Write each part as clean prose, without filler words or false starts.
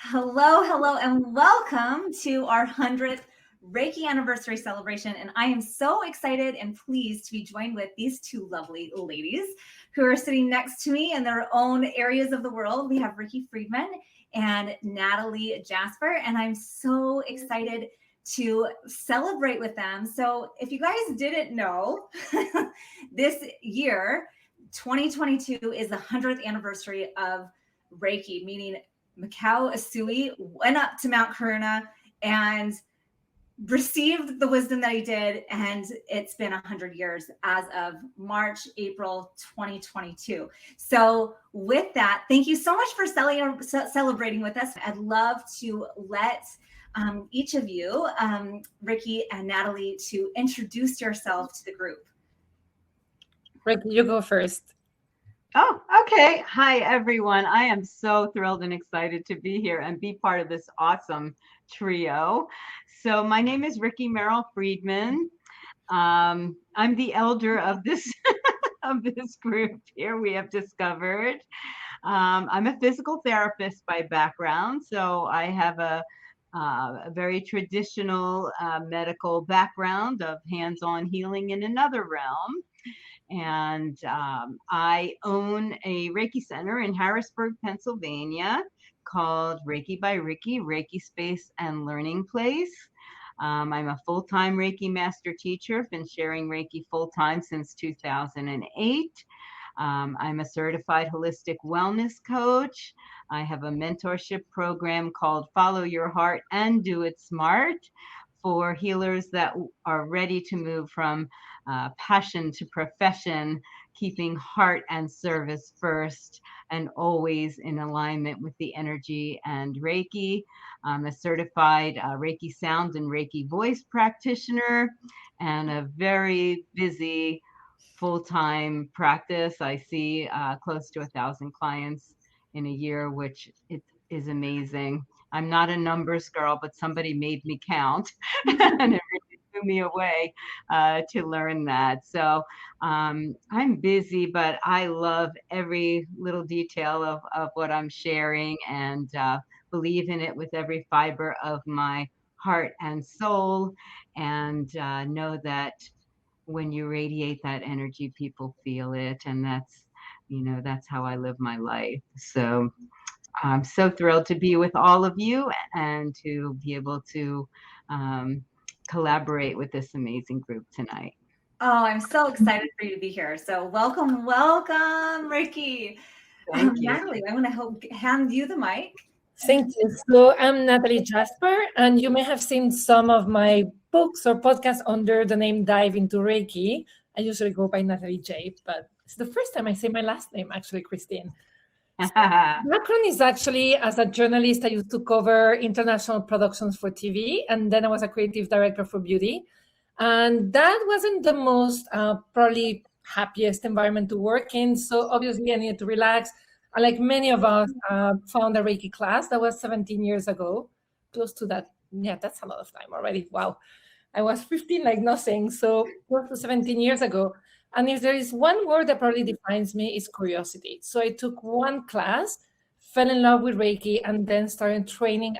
Hello, hello, and welcome to our 100th Reiki anniversary celebration. And I am so excited and pleased to be joined with these two lovely ladies who are sitting next to me in their own areas of the world. We have Rickie Freedman and Natalie Jasper, and I'm so excited to celebrate with them. So if you guys didn't know, this year, 2022 is the 100th anniversary of Reiki, meaning Mikao Usui went up to Mount Kurama and received the wisdom that he did, and it's been 100 years as of April 2022. So with that, thank you so much for celebrating with us. I'd love to let each of you, Rickie and Natalie, to introduce yourself to the group. Rickie, you go first. Oh, okay. Hi, everyone. I am so thrilled and excited to be here and be part of this awesome trio. So my name is Rickie Merrill Freedman. I'm the elder of this of this group here, we have discovered. I'm a physical therapist by background, so I have a very traditional medical background of hands-on healing in another realm. And I own a Reiki center in Harrisburg, Pennsylvania called Reiki by Rickie, Reiki Space and Learning Place. I'm a full-time Reiki master teacher, been sharing Reiki full-time since 2008. I'm a certified holistic wellness coach. I have a mentorship program called Follow Your Heart and Do It Smart for healers that are ready to move from passion to profession, keeping heart and service first, and always in alignment with the energy and Reiki. I'm a certified Reiki sound and Reiki voice practitioner, and a very busy full-time practice. I see close to 1,000 clients in a year, which it is amazing. I'm not a numbers girl, but somebody made me count and it really blew me away to learn that. So I'm busy, but I love every little detail of what I'm sharing, and believe in it with every fiber of my heart and soul, and know that when you radiate that energy, people feel it. And that's how I live my life. So I'm so thrilled to be with all of you and to be able to collaborate with this amazing group tonight. Oh, I'm so excited for you to be here. So welcome, Rickie. Thank you. Natalie, I'm going to hand you the mic. Thank you. So I'm Natalie Jasper, and you may have seen some of my books or podcasts under the name Dive Into Reiki. I usually go by Nathalie J, but it's the first time I say my last name, actually, Christine. So background is actually, as a journalist, I used to cover international productions for TV, and then I was a creative director for beauty. And that wasn't the most probably happiest environment to work in. So obviously I needed to relax. And like many of us found a Reiki class. That was 17 years ago, close to that. Yeah, that's a lot of time already. Wow. I was 15 like nothing. So close to 17 years ago. And if there is one word that probably defines me, it's curiosity. So I took one class, fell in love with Reiki, and then started training,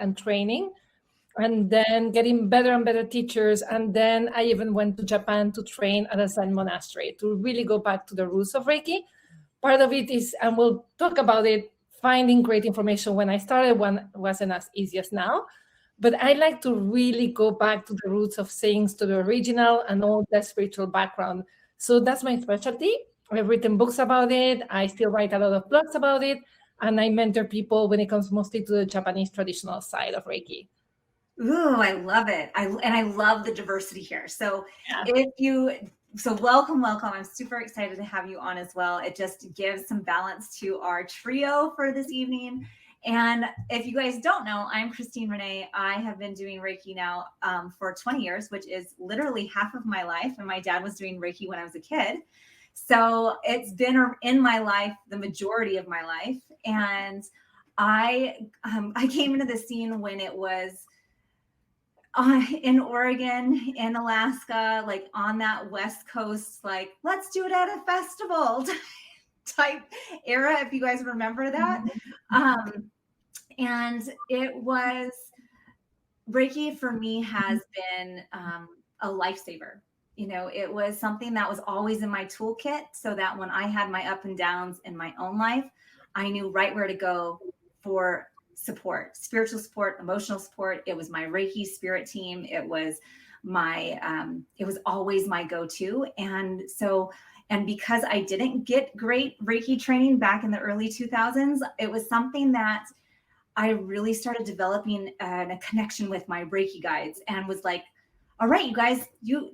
and then getting better and better teachers. And then I even went to Japan to train at a Zen monastery to really go back to the roots of Reiki. Part of it is, and we'll talk about it, finding great information. When I started, one wasn't as easy as now. But I like to really go back to the roots of things, to the original and all that spiritual background. So that's my specialty. I've written books about it. I still write a lot of blogs about it. And I mentor people when it comes mostly to the Japanese traditional side of Reiki. Ooh, I love it. I love the diversity here. So welcome. I'm super excited to have you on as well. It just gives some balance to our trio for this evening. And if you guys don't know, I'm Christine Renee. I have been doing Reiki now for 20 years, which is literally half of my life. And my dad was doing Reiki when I was a kid. So it's been in my life, the majority of my life. And I came into the scene when it was in Oregon, in Alaska, like on that West Coast, like, let's do it at a festival type era, if you guys remember that. And it was, Reiki for me has been a lifesaver. You know, it was something that was always in my toolkit so that when I had my up and downs in my own life, I knew right where to go for support, spiritual support, emotional support. It was my Reiki spirit team. It was always my go-to. And so, and because I didn't get great Reiki training back in the early 2000s, it was something that I really started developing a connection with my Reiki guides and was like, all right, you guys,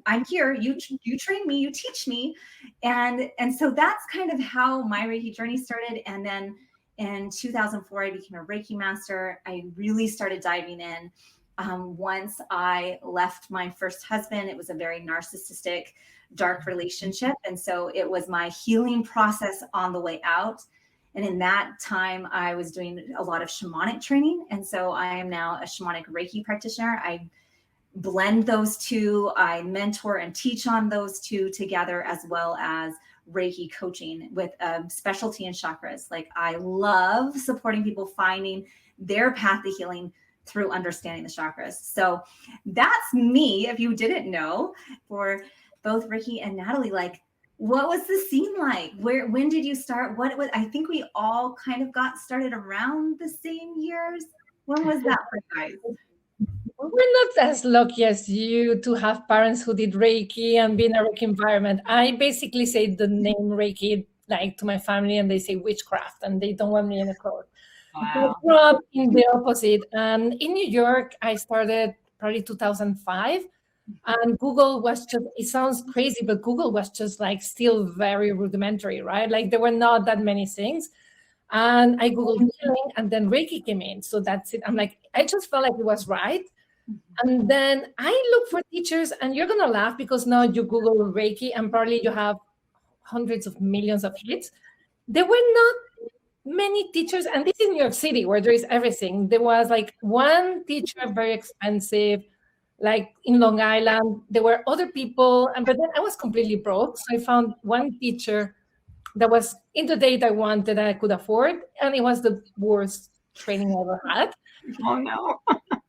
I'm here. You train me, you teach me. And so that's kind of how my Reiki journey started. And then in 2004, I became a Reiki master. I really started diving in. Once I left my first husband, it was a very narcissistic, dark relationship. And so it was my healing process on the way out. And in that time, I was doing a lot of shamanic training. And so I am now a shamanic Reiki practitioner. I blend those two. I mentor and teach on those two together, as well as Reiki coaching with a specialty in chakras. Like, I love supporting people finding their path to healing through understanding the chakras. So that's me, if you didn't know, for both Rickie and Natalie. Like, what was the scene like? When did you start? I think we all kind of got started around the same years. When was that for you guys? We're not as lucky as you to have parents who did Reiki and be in a Reiki environment. I basically say the name Reiki like to my family, and they say witchcraft, and they don't want me in a code. Wow. I grew up in the opposite. And in New York, I started probably 2005. And Google was just, it sounds crazy, but Google was just like still very rudimentary, right? Like there were not that many things. And I Googled healing, and then Reiki came in. So that's it. I'm like, I just felt like it was right. And then I look for teachers, and you're going to laugh because now you Google Reiki and probably you have hundreds of millions of hits. There were not many teachers, and this is New York City where there is everything. There was like one teacher, very expensive, like in Long Island. There were other people, but then I was completely broke. So I found one teacher that was in the date I wanted that I could afford, and it was the worst training I ever had. Oh no.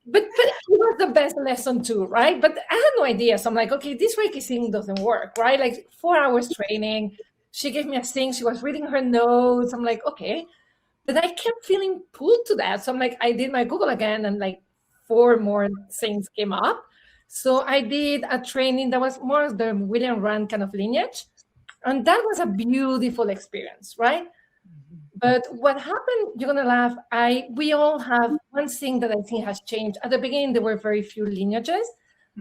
But it was the best lesson too, right? But I had no idea. So I'm like, okay, this Reiki thing doesn't work, right? Like 4 hours training. She gave me a thing. She was reading her notes. I'm like, okay. But I kept feeling pulled to that. So I'm like, I did my Google again, and like 4 more things came up. So I did a training that was more of the William Rand kind of lineage. And that was a beautiful experience, right? But what happened, you're going to laugh, we all have one thing that I think has changed. At the beginning, there were very few lineages.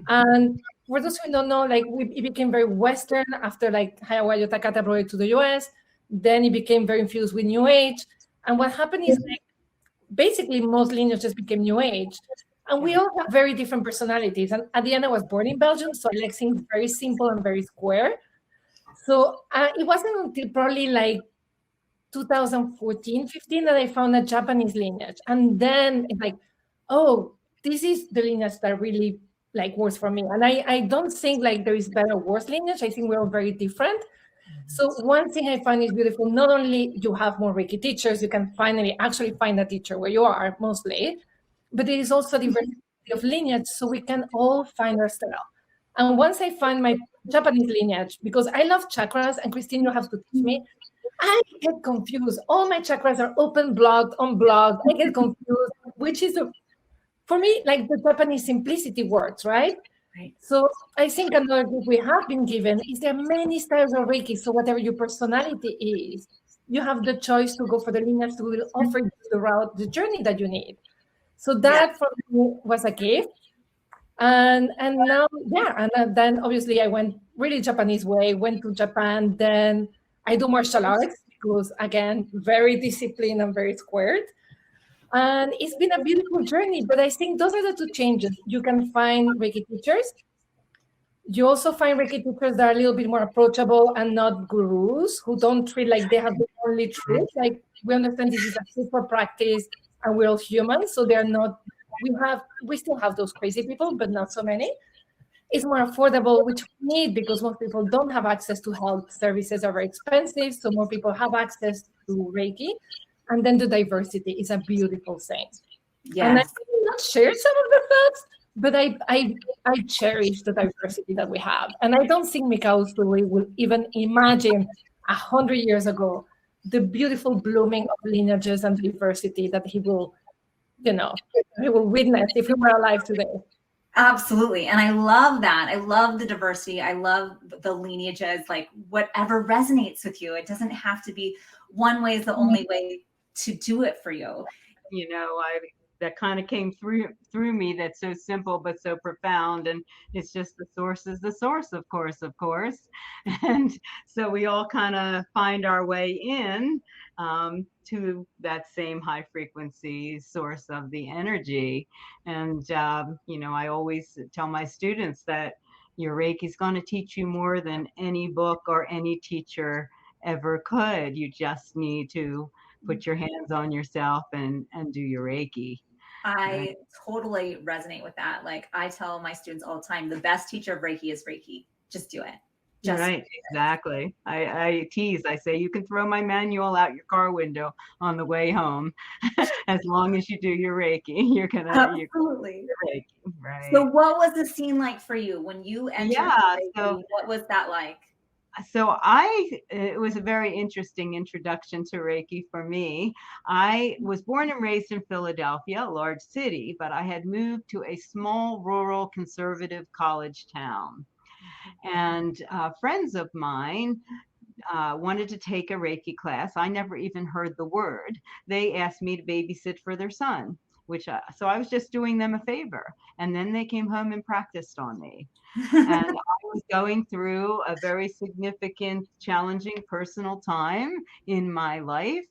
And for those who don't know, like it became very Western after like Hayawayo Takata brought it to the US. Then it became very infused with New Age. And what happened is like, basically most lineages became New Age. And we all have very different personalities. And at the end, I was born in Belgium, so I like things very simple and very square. So it wasn't until probably like 2014, 15 that I found a Japanese lineage. And then it's like, oh, this is the lineage that really like works for me. And I don't think like there is better or worse lineage. I think we're all very different. So one thing I find is beautiful, not only you have more Reiki teachers, you can finally actually find a teacher where you are mostly, but there is also diversity of lineage, so we can all find ourselves. And once I find my Japanese lineage, because I love chakras, and Christine, you have to teach me, I get confused. All my chakras are open, blocked, unblocked. I get confused, which is, for me, like the Japanese simplicity works, right? Right. So I think another gift we have been given is there are many styles of Reiki. So whatever your personality is, you have the choice to go for the lineage that will offer you the route, the journey that you need. So that for me was a gift. And now, and then obviously I went really Japanese way, went to Japan. Then I do martial arts because, again, very disciplined and very squared. And it's been a beautiful journey, but I think those are the two changes. You can find Reiki teachers. You also find Reiki teachers that are a little bit more approachable and not gurus who don't treat like they have the only truth. Like, we understand this is a super practice and we're all humans, so they're not, we still have those crazy people, but not so many. It's more affordable, which we need because most people don't have access to health services, are very expensive. So more people have access to Reiki. And then the diversity is a beautiful thing. And I Yes. will not share some of the thoughts, but I cherish the diversity that we have. And I don't think Mikao Usui will even imagine 100 years ago the beautiful blooming of lineages and diversity that he will, he will witness if he were alive today. Absolutely. And I love that. I love the diversity. I love the lineages, like whatever resonates with you. It doesn't have to be one way is the only way to do it for you. That kind of came through me. That's so simple but so profound, and it's just the source is the source, of course. And so we all kind of find our way in to that same high frequency source of the energy. And I always tell my students that your Reiki is going to teach you more than any book or any teacher ever could. You just need to put your hands on yourself and do your Reiki. I totally resonate with that. Like I tell my students all the time, the best teacher of Reiki is Reiki. Just do it. Right, exactly. I tease. I say you can throw my manual out your car window on the way home, as long as you do your Reiki. You're gonna absolutely Reiki, right? So, what was the scene like for you when you entered Reiki? What was that like? So it was a very interesting introduction to Reiki for me. I was born and raised in Philadelphia, a large city, but I had moved to a small rural conservative college town. And friends of mine wanted to take a Reiki class. I never even heard the word. They asked me to babysit for their son, so I was just doing them a favor. And then they came home and practiced on me. And I was going through a very significant, challenging personal time in my life.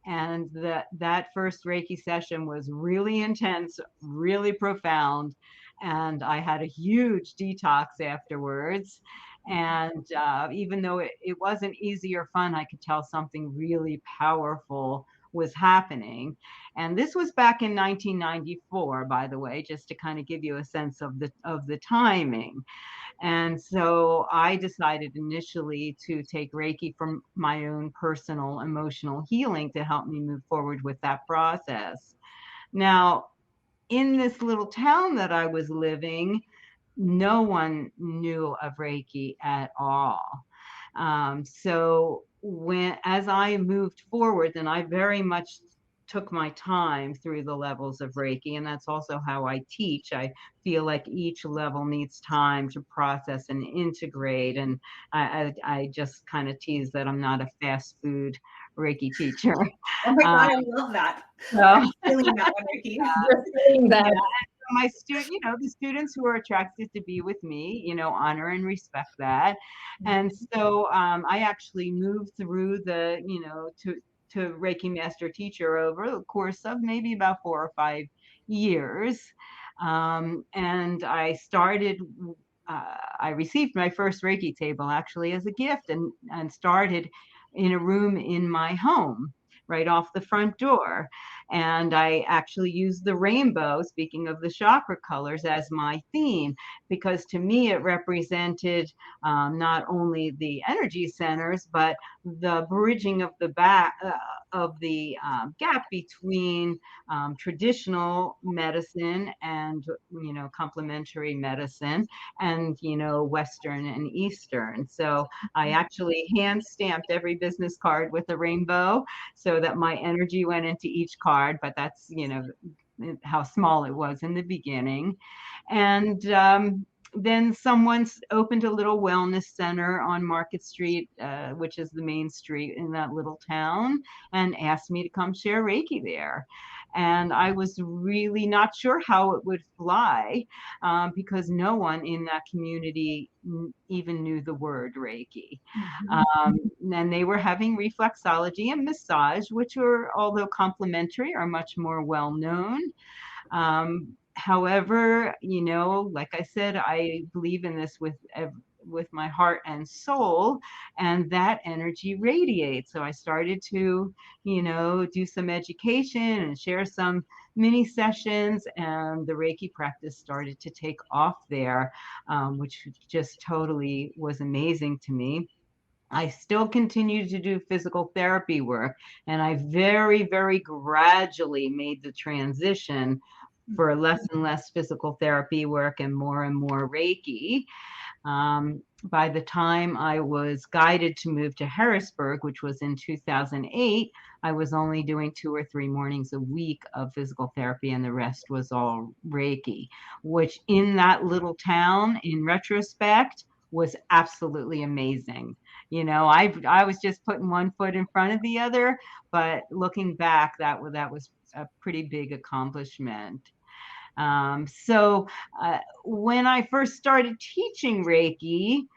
And that first Reiki session was really intense, really profound. And I had a huge detox afterwards. And even though it wasn't easy or fun, I could tell something really powerful was happening. And this was back in 1994, by the way, just to kind of give you a sense of the timing. And so I decided initially to take Reiki for my own personal emotional healing to help me move forward with that process. Now, in this little town that I was living, no one knew of Reiki at all. So as I moved forward, then I very much took my time through the levels of Reiki, and that's also how I teach. I feel like each level needs time to process and integrate, and I just kind of tease that I'm not a fast food Reiki teacher. Oh my God, I love that. I'm feeling that one, Rickie. My the students who are attracted to be with me, honor and respect that. And so I actually moved through to Reiki master teacher over the course of maybe about 4 or 5 years. And I received my first Reiki table actually as a gift and started in a room in my home right off the front door. And I actually used the rainbow, speaking of the chakra colors, as my theme, because to me it represented not only the energy centers, but the bridging of the gap between traditional medicine and complementary medicine and Western and Eastern. So I actually hand stamped every business card with a rainbow so that my energy went into each card, but that's how small it was in the beginning. And then someone opened a little wellness center on Market Street, which is the main street in that little town, and asked me to come share Reiki there. And I was really not sure how it would fly because no one in that community even knew the word Reiki. And they were having reflexology and massage, which are, although complementary, are much more well known. However, like I said, I believe in this with my heart and soul, and that energy radiates. So I started to, do some education and share some mini sessions, and the Reiki practice started to take off there, which just totally was amazing to me. I still continue to do physical therapy work, and I very, very gradually made the transition for less and less physical therapy work and more Reiki. By the time I was guided to move to Harrisburg, which was in 2008, I was only doing 2 or 3 mornings a week of physical therapy, and the rest was all Reiki, which in that little town, in retrospect, was absolutely amazing. I was just putting one foot in front of the other, but looking back, that was a pretty big accomplishment. So when I first started teaching Reiki,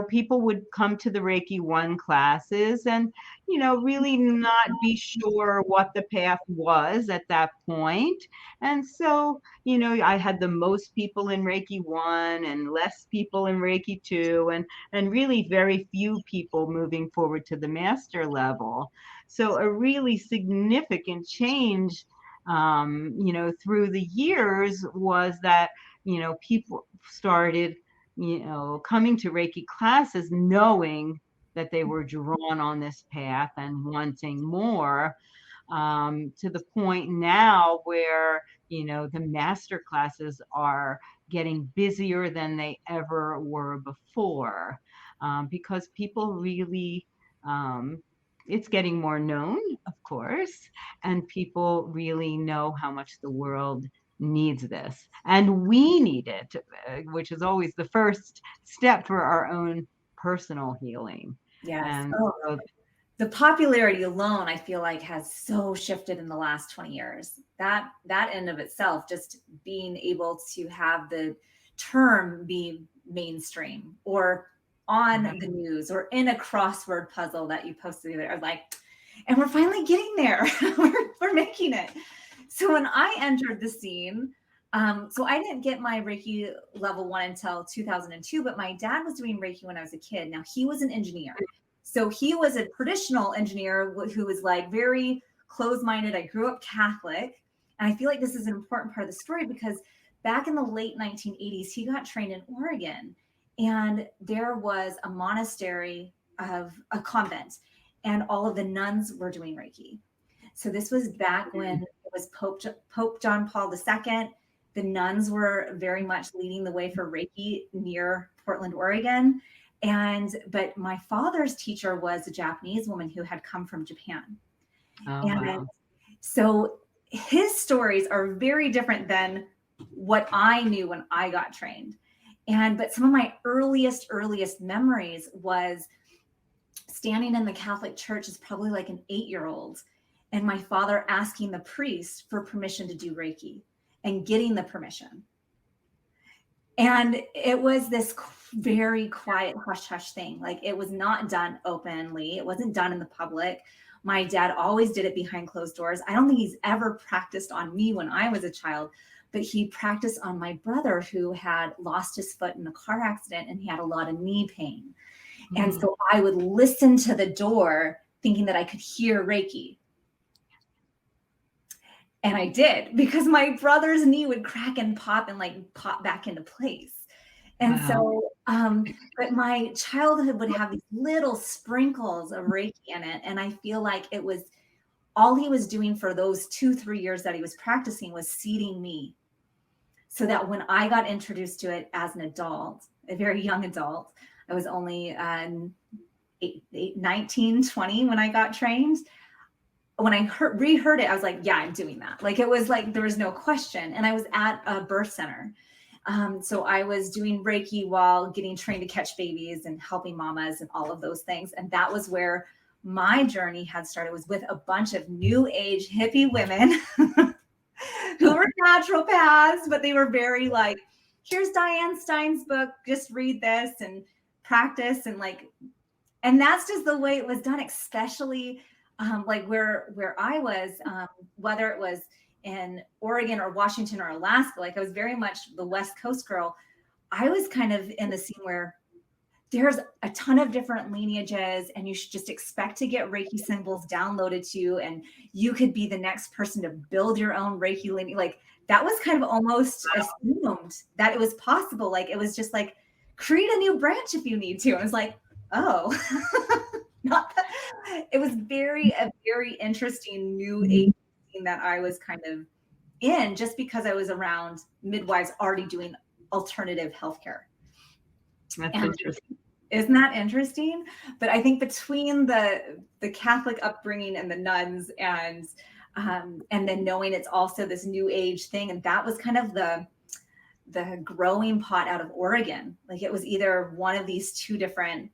people would come to the Reiki 1 classes and, really not be sure what the path was at that point. And so, I had the most people in Reiki 1 and less people in Reiki 2 and really very few people moving forward to the master level. So a really significant change through the years was that, people started, coming to Reiki classes knowing that they were drawn on this path and wanting more, to the point now where, the master classes are getting busier than they ever were before, because people really, it's getting more known, of course, and people really know how much the world needs this. And we need it, which is always the first step for our own personal healing. Yes. And so, the popularity alone, I feel like, has so shifted in the last 20 years. That end of itself, just being able to have the term be mainstream or on the news or in a crossword puzzle that you posted the other, I was like, and we're finally getting there. we're making it. So when I entered the scene, so I didn't get my Reiki level 1 until 2002, but my dad was doing Reiki when I was a kid. Now he was an engineer. So he was a traditional engineer who was like very closed-minded. I grew up Catholic. And I feel like this is an important part of the story because back in the late 1980s, he got trained in Oregon. And there was a monastery of a convent, and all of the nuns were doing Reiki. So this was back when it was Pope John Paul II. The nuns were very much leading the way for Reiki near Portland, Oregon. But my father's teacher was a Japanese woman who had come from Japan. Wow. So his stories are very different than what I knew when I got trained. But some of my earliest memories was standing in the Catholic Church as probably like an 8-year-old, and my father asking the priest for permission to do Reiki and getting the permission. And it was this very quiet hush-hush thing. Like, it was not done openly. It wasn't done in the public. My dad always did it behind closed doors. I don't think he's ever practiced on me when I was a child, but he practiced on my brother who had lost his foot in a car accident and he had a lot of knee pain. Mm-hmm. And so I would listen to the door thinking that I could hear Reiki. And I did, because my brother's knee would crack and pop and like pop back into place. And so, but my childhood would have these little sprinkles of Reiki in it. And I feel like it was all he was doing for those 2-3 years that he was practicing was seeding me, so that when I got introduced to it as an adult, a very young adult, I was only 19, 20 when I got trained. When I reheard it, I was like, yeah, I'm doing that. Like, it was like, there was no question. And I was at a birth center. So I was doing Reiki while getting trained to catch babies and helping mamas and all of those things. And that was where my journey had started, was with a bunch of new age hippie women who were naturopaths, but they were very like, here's Diane Stein's book, just read this and practice. And that's just the way it was done, especially like where I was, whether it was in Oregon or Washington or Alaska. Like, I was very much the West Coast girl. I was kind of in the scene where there's a ton of different lineages, and you should just expect to get Reiki symbols downloaded to you, and you could be the next person to build your own Reiki lineage. Like, that was kind of almost assumed that it was possible. Like, it was just like, create a new branch if you need to. And it's like, Oh, not that. It was a very interesting new age thing that I was kind of in, just because I was around midwives already doing alternative healthcare. That's And interesting. isn't that interesting? But I think between the Catholic upbringing and the nuns, and then knowing it's also this new age thing, and that was kind of the growing pot out of Oregon. Like it was either one of these two different,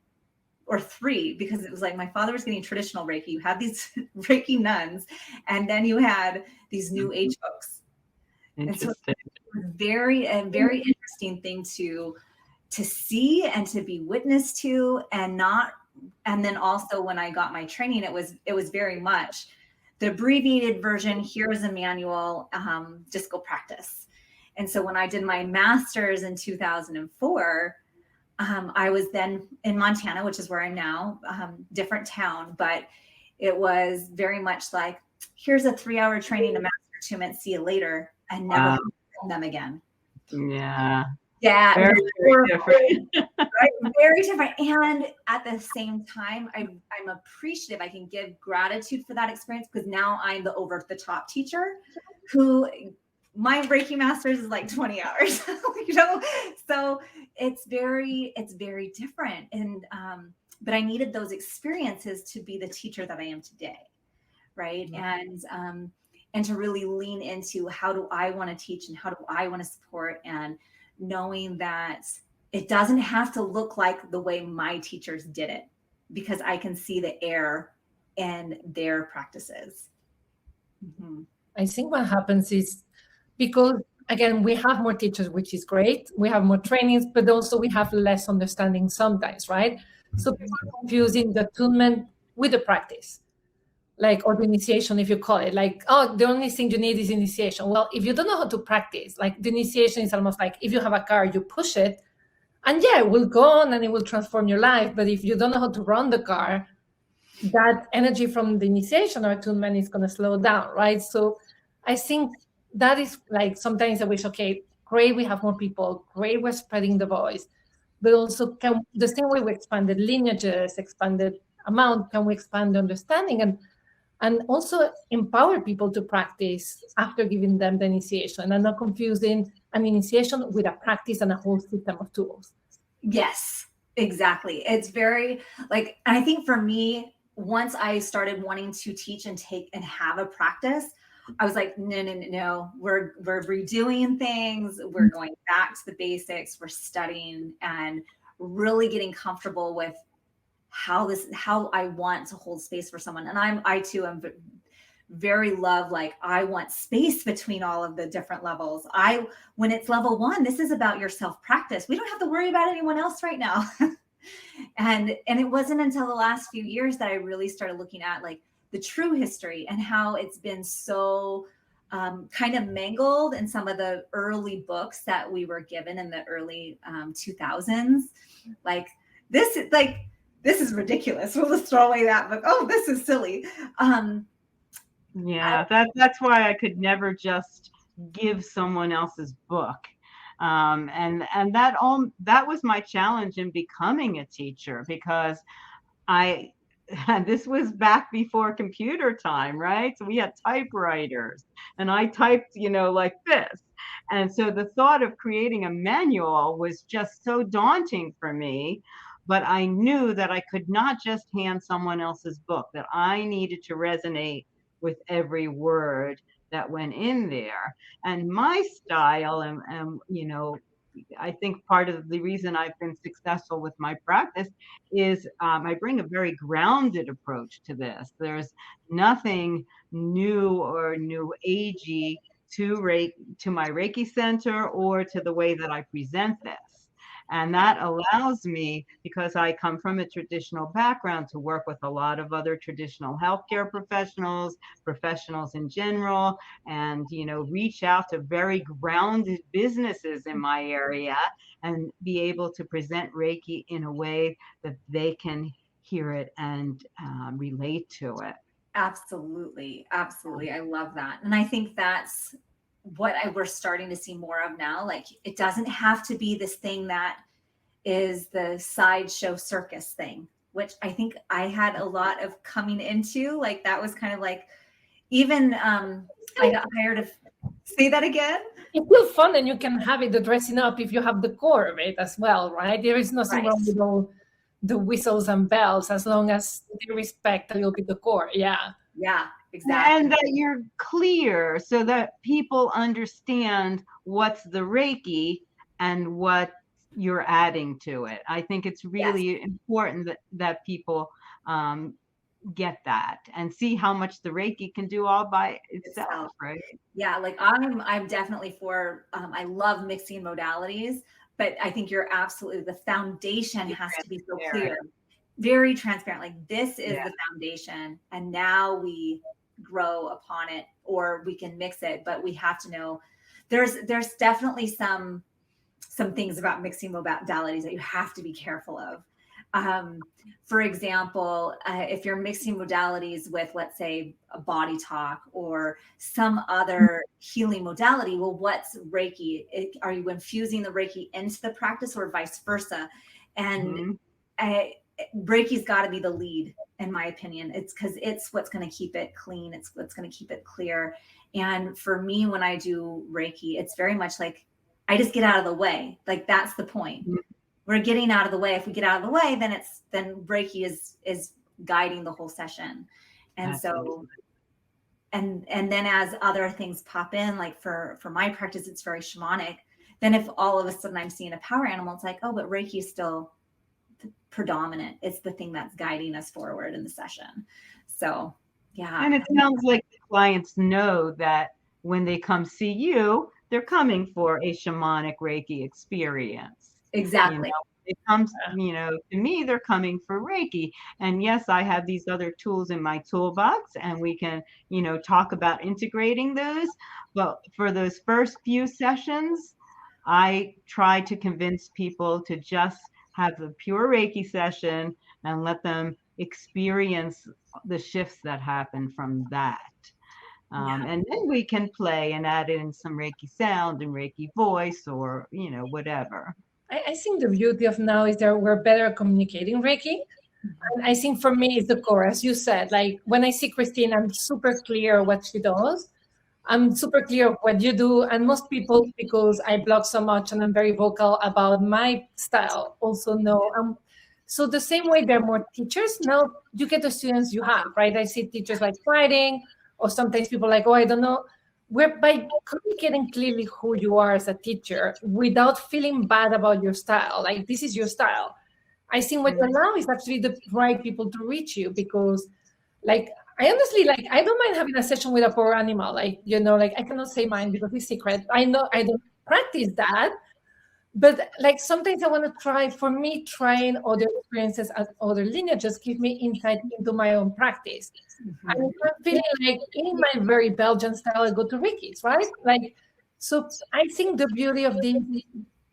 or three, because it was like my father was getting traditional Reiki. You had these Reiki nuns, and then you had these new age folks. And so Interesting. it was very interesting thing to see and to be witness to, and then also when I got my training, it was very much the abbreviated version. Here's a manual, just go practice. And so when I did my master's in 2004, I was then in Montana, which is where I'm now, different town, but it was very much like, here's a 3-hour training, a master 2 minutes, see you later, and never film them again. Yeah. Yeah. Very, very different. Right? Very different. And at the same time, I'm appreciative. I can give gratitude for that experience, because now I'm the over the top teacher who, my Reiki master's is like 20 hours, so it's very different. And, but I needed those experiences to be the teacher that I am today. Right. Mm-hmm. And to really lean into, how do I want to teach, and how do I want to support, and knowing that it doesn't have to look like the way my teachers did it, because I can see the error in their practices. Mm-hmm. I think what happens is, because again, we have more teachers, which is great. We have more trainings, but also we have less understanding sometimes, right? So people are confusing the attunement with the practice, like, or the initiation, if you call it, like, oh, the only thing you need is initiation. Well, if you don't know how to practice, like, the initiation is almost like if you have a car, you push it, and yeah, it will go on and it will transform your life. But if you don't know how to run the car, that energy from the initiation or attunement is going to slow down, right? So I think that is like, sometimes I wish, okay, great, we have more people, great, we're spreading the voice, but also the same way we expanded lineages, expanded amount, can we expand the understanding, and also empower people to practice after giving them the initiation, and not confusing an initiation with a practice and a whole system of tools. Yes, exactly. It's very like, and I think for me, once I started wanting to teach and take and have a practice, I was like, no, we're redoing things. We're going back to the basics. We're studying and really getting comfortable with how I want to hold space for someone. And I too am very like, I want space between all of the different levels. When it's level 1, this is about your self-practice. We don't have to worry about anyone else right now. And it wasn't until the last few years that I really started looking at like the true history, and how it's been so kind of mangled in some of the early books that we were given in the early 2000s. Like, this is ridiculous. We'll just throw away that book. Oh, this is silly. Yeah, that's why I could never just give someone else's book. And that was my challenge in becoming a teacher, because this was back before computer time, right? So we had typewriters, and I typed, like this. And so the thought of creating a manual was just so daunting for me. But I knew that I could not just hand someone else's book, that I needed to resonate with every word that went in there. And my style, and I think part of the reason I've been successful with my practice is I bring a very grounded approach to this. There's nothing new or new agey to my Reiki center, or to the way that I present this. And that allows me, because I come from a traditional background, to work with a lot of other traditional healthcare professionals in general, and, reach out to very grounded businesses in my area, and be able to present Reiki in a way that they can hear it and relate to it. Absolutely. Absolutely. I love that. And I think that's what we're starting to see more of now. Like, it doesn't have to be this thing that is the sideshow circus thing, which I think I had a lot of coming into. Like that was kind of like, even I got hired to say that again. It's still fun, and you can have it, the dressing up, if you have the core of it as well, right? There is nothing wrong with all the whistles and bells, as long as they respect a little bit the core. Yeah. Yeah, exactly. And that you're clear so that people understand what's the Reiki and what you're adding to it. I think it's really important that people get that and see how much the Reiki can do all by itself, right? Yeah, like I'm definitely for, I love mixing modalities, but I think you're absolutely, the foundation has to be so clear, very transparent. Like this is the foundation, and now we grow upon it, or we can mix it, but we have to know there's definitely some things about mixing modalities that you have to be careful of. For example, if you're mixing modalities with, let's say, a body talk or some other healing modality, well, what's Reiki? Are you infusing the Reiki into the practice, or vice versa? And Reiki's got to be the lead, in my opinion. It's because it's what's going to keep it clean. It's what's going to keep it clear. And for me, when I do Reiki, it's very much like I just get out of the way. Like that's the point. We're getting out of the way. If we get out of the way, then Reiki is guiding the whole session. And so, and then as other things pop in, like for my practice, it's very shamanic. Then if all of a sudden I'm seeing a power animal, it's like, oh, but Reiki is still predominant. It's the thing that's guiding us forward in the session. So, yeah. And it sounds like the clients know that when they come see you, they're coming for a shamanic Reiki experience. Exactly. You know, it comes, to me, they're coming for Reiki. And yes, I have these other tools in my toolbox, and we can, talk about integrating those. But for those first few sessions, I try to convince people to just have a pure Reiki session and let them experience the shifts that happen from that. And then we can play and add in some Reiki sound and Reiki voice, or, whatever. I think the beauty of now is that we're better at communicating Reiki. And I think for me, it's the core, as you said. Like when I see Christine, I'm super clear what she does. I'm super clear what you do. And most people, because I blog so much and I'm very vocal about my style, also know. So the same way there are more teachers, now you get the students you have, right? I see teachers like fighting, or sometimes people like, oh, I don't know. We're by communicating clearly who you are as a teacher without feeling bad about your style. Like this is your style. I think what you allow is actually the right people to reach you, because like, I honestly, like, I don't mind having a session with a poor animal. Like, I cannot say mine because it's secret. I know I don't practice that, but like sometimes I want to try, for me, trying other experiences and other lineages give me insight into my own practice. And if I'm feeling like in my very Belgian style, I go to Rickie's, right? Like, so I think the beauty of this,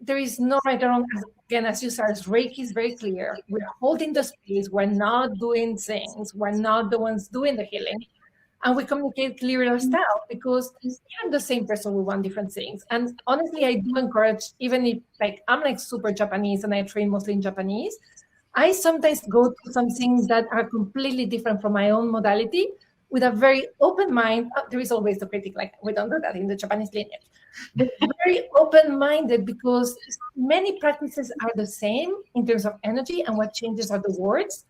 there is no right or wrong. Again, as you said, Reiki is very clear. We're holding the space. We're not doing things. We're not the ones doing the healing. And we communicate clearly our style, because we're the same person, we want different things. And honestly, I do encourage, even if like I'm like super Japanese and I train mostly in Japanese, I sometimes go to some things that are completely different from my own modality with a very open mind. There is always the critic, like we don't do that in the Japanese lineage. But very open-minded, because many practices are the same in terms of energy, and what changes are the words.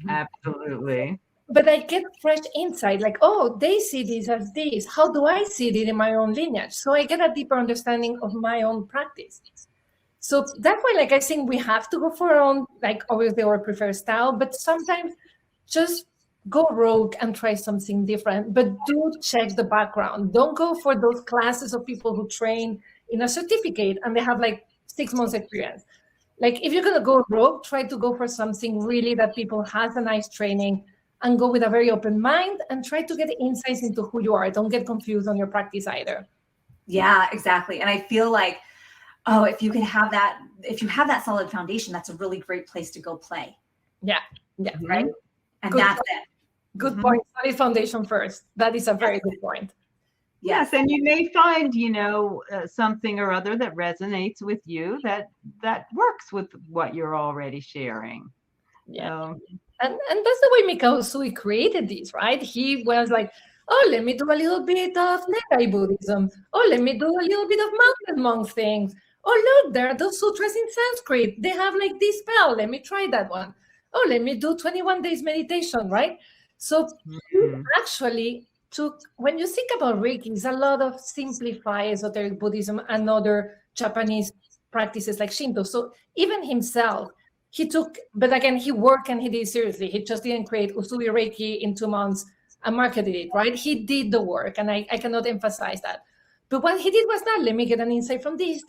Absolutely. But I get fresh insight, like, oh, they see this as this. How do I see it in my own lineage? So I get a deeper understanding of my own practice. So that's why, like, I think we have to go for our own, like, obviously our preferred style, but sometimes just go rogue and try something different. But do check the background. Don't go for those classes of people who train in a certificate and they have like 6 months experience. Like, if you're going to go rogue, try to go for something really that people has a nice training, and go with a very open mind and try to get insights into who you are. Don't get confused on your practice either. Yeah, exactly. And I feel like, oh, if you have that solid foundation, that's a really great place to go play. Yeah. Right. And Good that's point. it. Good point. Solid foundation first. That is a very good point. Yes, and you may find, something or other that resonates with you that works with what you're already sharing. Yeah. So, and that's the way Mikao Usui created these, right? He was like, oh, let me do a little bit of Negai Buddhism. Oh, let me do a little bit of mountain monk things. Oh, look, there are those sutras in Sanskrit. They have like this spell. Let me try that one. Oh, let me do 21 days meditation, right? So actually took, when you think about Reiki, it's a lot of simplified esoteric Buddhism and other Japanese practices like Shinto. So even himself, he took, but again, he worked and he did seriously. He just didn't create Usui Reiki in 2 months and marketed it, right? He did the work, and I cannot emphasize that. But what he did was not, let me get an insight from this,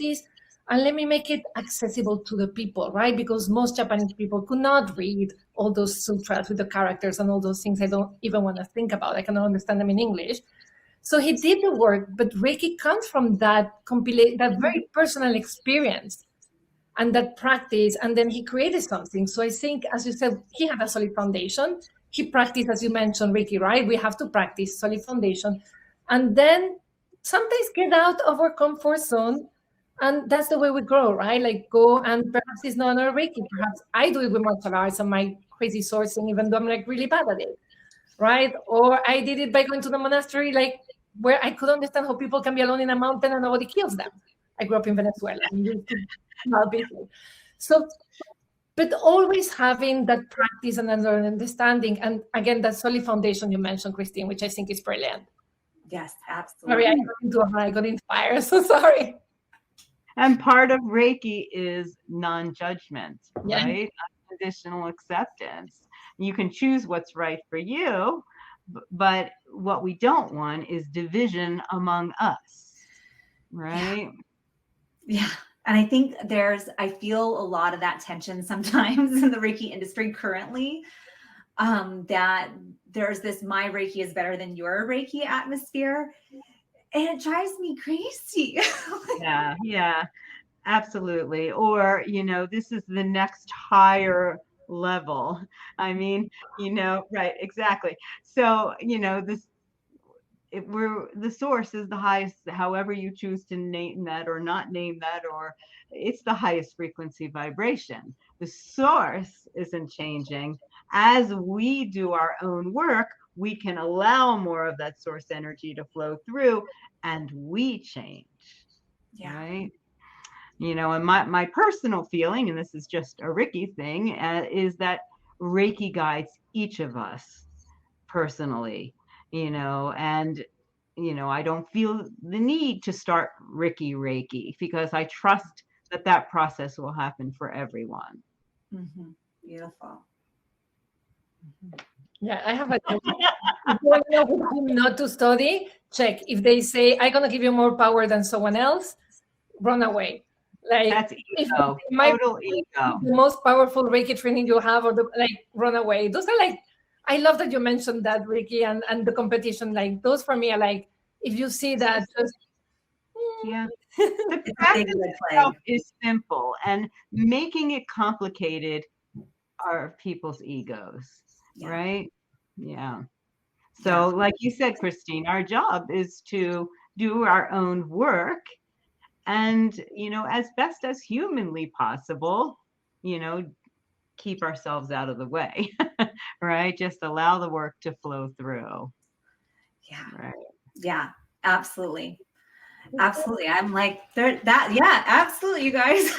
and let me make it accessible to the people, right? Because most Japanese people could not read all those sutras with the characters and all those things I don't even want to think about. I cannot understand them in English. So he did the work, but Reiki comes from that that very personal experience and that practice, and then he created something. So I think, as you said, he had a solid foundation. He practiced, as you mentioned, Rickie, right? We have to practice solid foundation, and then sometimes get out of our comfort zone, and that's the way we grow, right? Like go, and perhaps it's not a Reiki. Perhaps I do it with martial arts and my crazy sourcing, even though I'm like really bad at it, right? Or I did it by going to the monastery, like where I could understand how people can be alone in a mountain and nobody kills them. I grew up in Venezuela. So, but always having that practice and understanding, and again, that solid foundation you mentioned, Christine, which I think is brilliant. Yes, absolutely. Sorry, I got inspired. So sorry. And part of Reiki is non-judgment, right? Unconditional acceptance. You can choose what's right for you, but what we don't want is division among us, right? Yeah. And I think I feel a lot of that tension sometimes in the Reiki industry currently, that there's this my Reiki is better than your Reiki atmosphere. And it drives me crazy. Yeah, absolutely. Or, this is the next higher level. I mean, right, exactly. So, the source is the highest, however you choose to name that or not name that, or it's the highest frequency vibration. The source isn't changing. As we do our own work, we can allow more of that source energy to flow through, and we change. Yeah. Right. And my personal feeling, and this is just a Rickie thing, is that Reiki guides each of us personally, and I don't feel the need to start Rickie Reiki because I trust that process will happen for everyone. Mm-hmm. Beautiful. Yeah, I have a if you know whom not to study, check. If they say, I'm going to give you more power than someone else, run away. Like, that's ego, total ego. The most powerful Reiki training you have, or run away. Those are like, I love that you mentioned that, Rickie, and the competition. Like, those for me are like, if you see that, just yeah. The practice itself is simple, and making it complicated are people's egos, right? Yeah. So, like you said, Christine, our job is to do our own work, and as best as humanly possible, keep ourselves out of the way, right? Just allow the work to flow through. Yeah. Right. Yeah, absolutely. Absolutely. I'm like absolutely, you guys.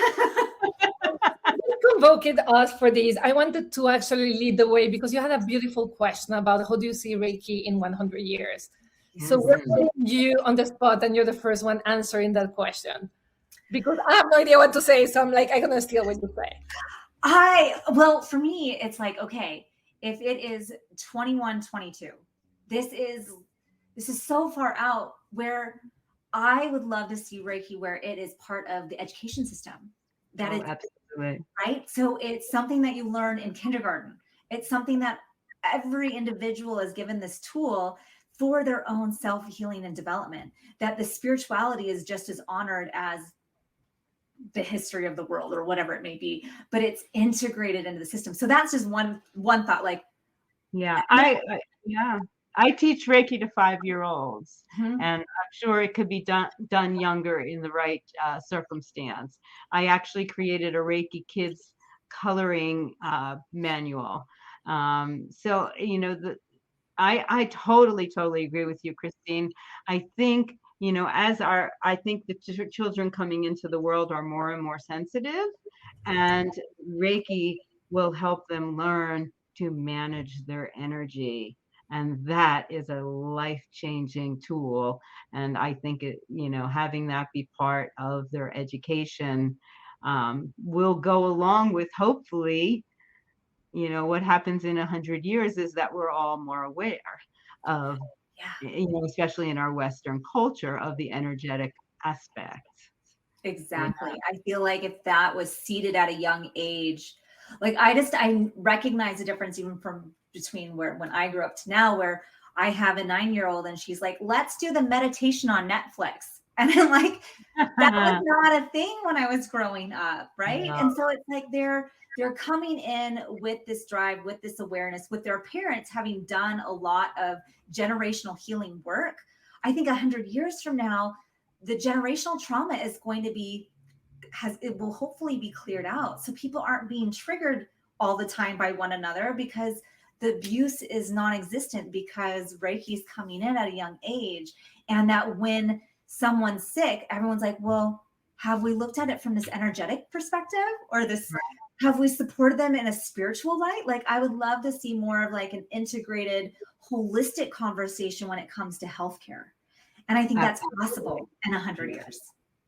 Convoked us for this. I wanted to actually lead the way because you had a beautiful question about how do you see Reiki in 100 years. Yes. So we're putting you on the spot, and you're the first one answering that question because I have no idea what to say. So I'm like, I'm gonna steal what you say. Well, for me, it's like, okay, if it is 21, 22, this is so far out where I would love to see Reiki where it is part of the education system. That is absolutely right. So it's something that you learn in kindergarten. It's something that every individual is given this tool for their own self-healing and development, that the spirituality is just as honored as the history of the world or whatever it may be, but it's integrated into the system. So that's just one thought. Like, yeah, I teach Reiki to 5-year-olds, Mhm. and I'm sure it could be done younger in the right circumstance. I actually created a Reiki kids coloring manual. So I totally agree with you, Christine. I think I think the children coming into the world are more and more sensitive, and Reiki will help them learn to manage their energy. And that is a life-changing tool. And I think having that be part of their education will go along with, hopefully, what happens in 100 years is that we're all more aware of, especially in our Western culture, of the energetic aspect. Exactly. I feel like if that was seeded at a young age, like I recognize the difference even from between when I grew up to now, where I have a 9-year-old and she's like, let's do the meditation on Netflix. And I'm like, that was not a thing when I was growing up, right? No. And so it's like they're coming in with this drive, with this awareness, with their parents having done a lot of generational healing work. I think 100 years from now, the generational trauma is going to be, it will hopefully be cleared out. So people aren't being triggered all the time by one another because the abuse is non-existent, because Reiki is coming in at a young age. And that when someone's sick, everyone's like, well, have we looked at it from this energetic perspective, or this, have we supported them in a spiritual light? Like, I would love to see more of like an integrated, holistic conversation when it comes to healthcare. And I think that's possible in 100 years.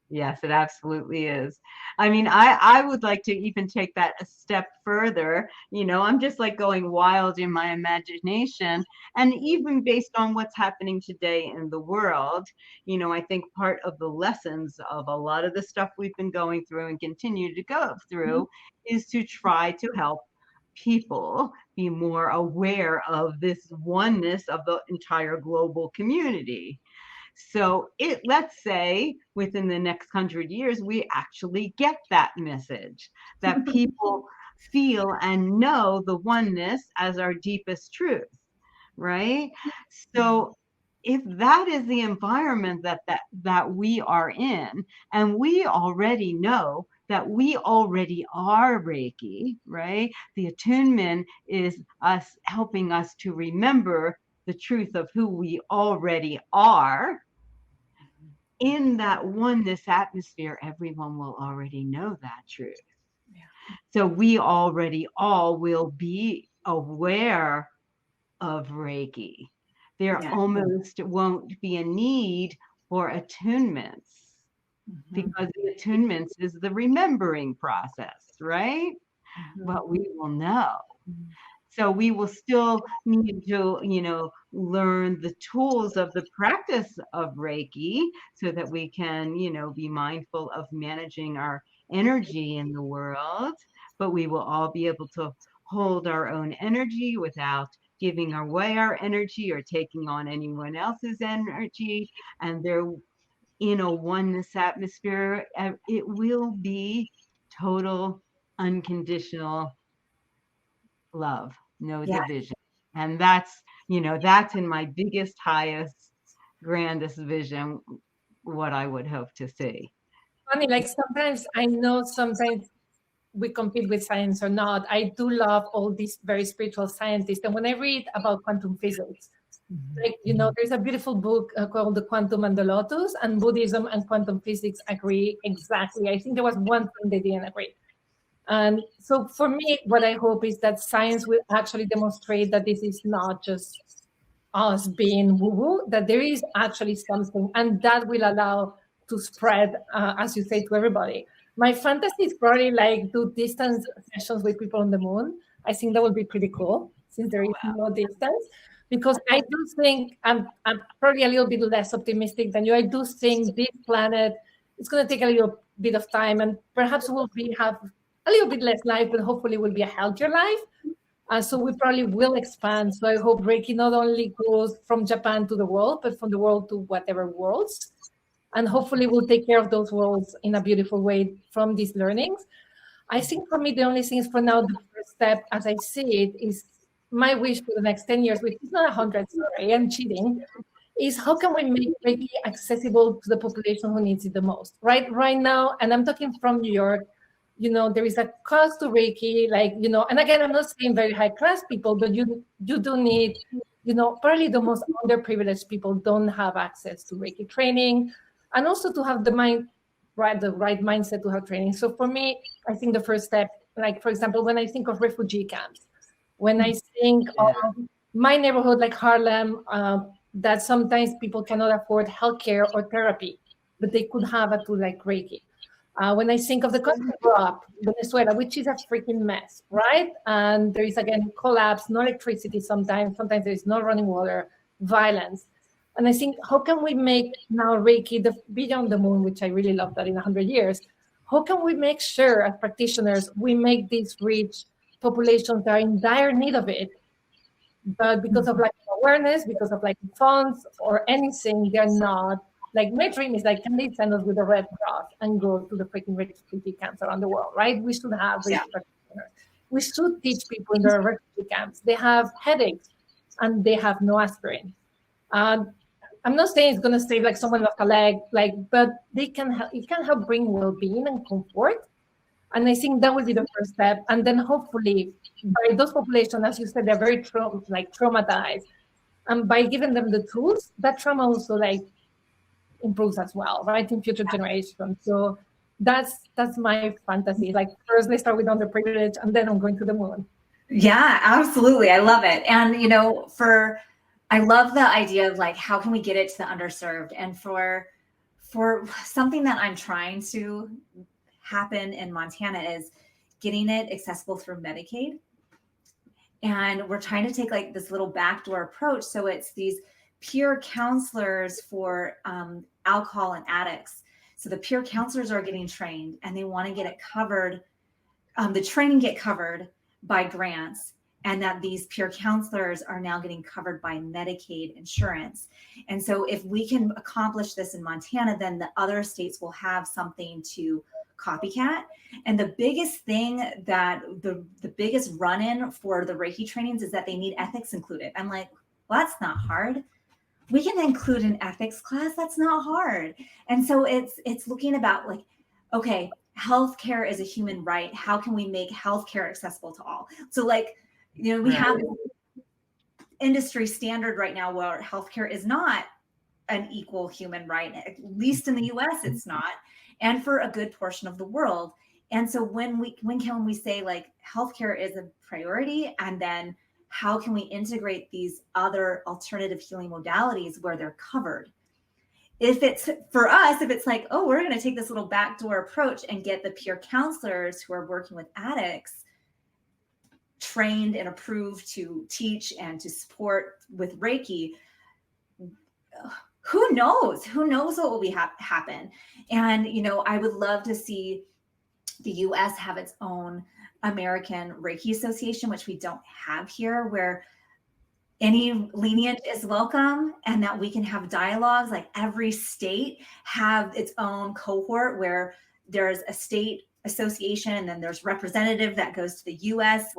Yes, it absolutely is. I mean, I would like to even take that a step further. I'm just like going wild in my imagination. And even based on what's happening today in the world, I think part of the lessons of a lot of the stuff we've been going through and continue to go through is to try to help people be more aware of this oneness of the entire global community. So let's say within the next 100 years, we actually get that message, that people feel and know the oneness as our deepest truth, right? So if that is the environment that we are in, and we already know that we already are Reiki, right? The attunement is us helping us to remember the truth of who we already are. In that oneness atmosphere, everyone will already know that truth. So we already all will be aware of Reiki. There almost won't be a need for attunements, because the attunements is the remembering process, right? But we will know. So we will still need to, learn the tools of the practice of Reiki so that we can, be mindful of managing our energy in the world. But we will all be able to hold our own energy without giving away our energy or taking on anyone else's energy. And there, in a oneness atmosphere, it will be total, unconditional love, no division. And that's in my biggest, highest, grandest vision, what I would hope to see. Funny, like sometimes we compete with science or not. I do love all these very spiritual scientists. And when I read about quantum physics, there's a beautiful book called The Quantum and the Lotus, and Buddhism and quantum physics agree exactly. I think there was one thing they didn't agree. And so for me, what I hope is that science will actually demonstrate that this is not just us being woo-woo, that there is actually something, and that will allow to spread, as you say, to everybody. My fantasy is probably like do distance sessions with people on the moon. I think that would be pretty cool, since there is no distance. Because I do think, I'm probably a little bit less optimistic than you. I do think this planet, it's going to take a little bit of time, and perhaps we'll have a little bit less life, but hopefully will be a healthier life. So we probably will expand. So I hope Reiki not only goes from Japan to the world, but from the world to whatever worlds. And hopefully we'll take care of those worlds in a beautiful way from these learnings. I think for me, the only thing is for now, the first step, as I see it, is my wish for the next 10 years, which is not 100, sorry, I'm cheating, is how can we make Reiki accessible to the population who needs it the most, right? Right now, and I'm talking from New York, there is a cost to Reiki, and again, I'm not saying very high class people, but you do need, probably the most underprivileged people don't have access to Reiki training, and also to have the right mindset to have training. So for me, I think the first step, like for example, when I think of refugee camps, when I think of my neighborhood, like Harlem, that sometimes people cannot afford healthcare or therapy, but they could have a tool like Reiki. When I think of the country I grew up, Venezuela, which is a freaking mess, right? And there is, again, collapse, no electricity sometimes there is no running water, violence. And I think, how can we make now Reiki beyond the moon, which I really love that in 100 years, how can we make sure as practitioners, we make this reach populations that are in dire need of it, but because of lack of awareness, because of lack of funds or anything, they're not. Like, my dream is like, can they send us with the Red Cross and go to the freaking refugee camps around the world, right? We should have practitioners. We should teach people in the refugee camps. They have headaches and they have no aspirin. I'm not saying it's going to save like someone lost a leg, but they can help. It can help bring well-being and comfort. And I think that will be the first step. And then hopefully, by those populations, as you said, they're very traumatized. And by giving them the tools, that trauma also improves as well, right, in future generations. So that's my fantasy. Like, first they start with underprivileged, and then I'm going to the moon. Yeah, absolutely. I love it. And, I love the idea of like, how can we get it to the underserved? And for something that I'm trying to happen in Montana is getting it accessible through Medicaid. And we're trying to take like this little backdoor approach. So it's these peer counselors for alcohol and addicts. So the peer counselors are getting trained and they want to get it covered, the training get covered by grants, and that these peer counselors are now getting covered by Medicaid insurance. And so if we can accomplish this in Montana, then the other states will have something to copycat. And the biggest thing that the biggest run-in for the Reiki trainings is that they need ethics included. I'm like, well, that's not hard. We can include an ethics class. That's not hard. And so it's looking about like, okay, healthcare is a human right. How can we make healthcare accessible to all? So like, we have industry standard right now where healthcare is not an equal human right. At least in the US, it's not. And for a good portion of the world. And so when can we say like healthcare is a priority, and then how can we integrate these other alternative healing modalities where they're covered? If it's for us, if it's like, oh, we're going to take this little backdoor approach and get the peer counselors who are working with addicts trained and approved to teach and to support with Reiki, who knows what will happen. And, I would love to see the US have its own American Reiki Association, which we don't have here, where any lenient is welcome, and that we can have dialogues, like every state have its own cohort where there's a state association and then there's representative that goes to the US,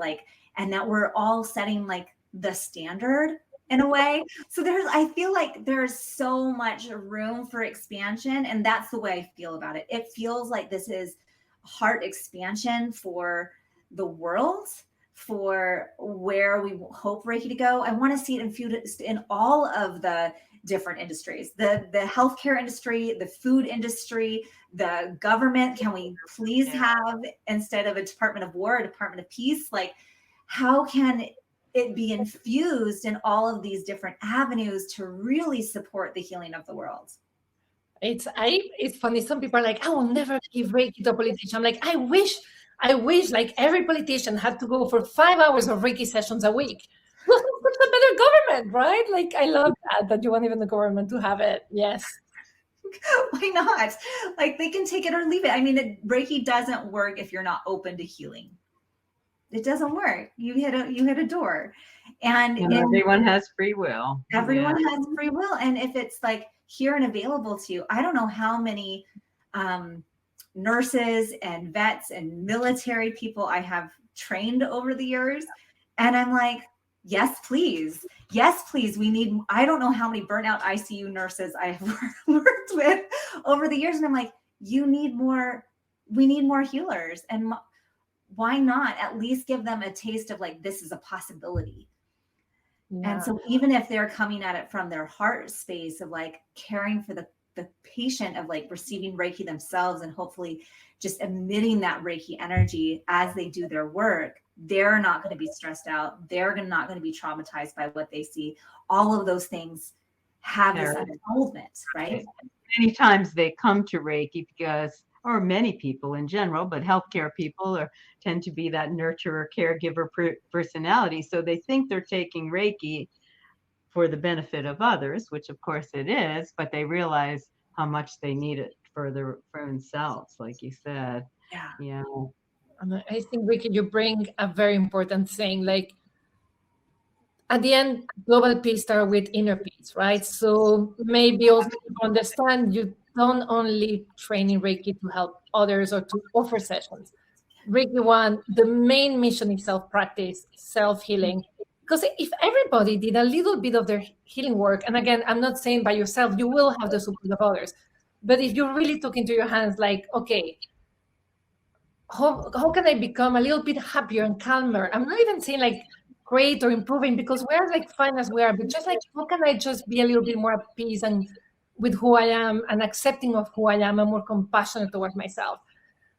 and that we're all setting like the standard in a way. So I feel like there's so much room for expansion, and that's the way I feel about it. It feels like this is heart expansion for the world, for where we hope Reiki to go. I want to see it infused in all of the different industries, the healthcare industry, the food industry, the government. Can we please have, instead of a Department of War, a Department of Peace? Like, how can it be infused in all of these different avenues to really support the healing of the world? It's funny. Some people are like, I will never give Reiki to a politician. I'm like, I wish like every politician had to go for 5 hours of Reiki sessions a week. Well, such a better government, right? Like, I love that you want even the government to have it. Yes. Why not? Like, they can take it or leave it. I mean, Reiki doesn't work if you're not open to healing. It doesn't work. You hit a door, and everyone has free will. Everyone has free will, and if it's like here and available to you, I don't know how many nurses and vets and military people I have trained over the years, and I'm like, Yes, please. Yes, please. We need, I don't know how many burnout ICU nurses I have worked with over the years. And I'm like, we need more healers. And why not at least give them a taste of like, this is a possibility. Yeah. And so even if they're coming at it from their heart space of like caring for the patient, of like receiving Reiki themselves and hopefully just emitting that Reiki energy as they do their work, they're not going to be stressed out. They're not going to be traumatized by what they see. All of those things have this unfoldment, right? Many times they come to Reiki because, or many people in general, but healthcare people tend to be that nurturer, caregiver personality. So they think they're taking Reiki for the benefit of others, which of course it is, but they realize how much they need it for themselves, like you said. Yeah. And I think, Rickie, you bring a very important thing. Like, at the end, global peace starts with inner peace, right? So maybe also understand you don't only train in Reiki to help others or to offer sessions. Reiki One, the main mission is self-practice, self-healing. Because if everybody did a little bit of their healing work, and again, I'm not saying by yourself, you will have the support of others. But if you really took into your hands, like, okay, how can I become a little bit happier and calmer? I'm not even saying like great or improving, because we're like fine as we are, but just like, how can I just be a little bit more at peace and with who I am and accepting of who I am and more compassionate towards myself?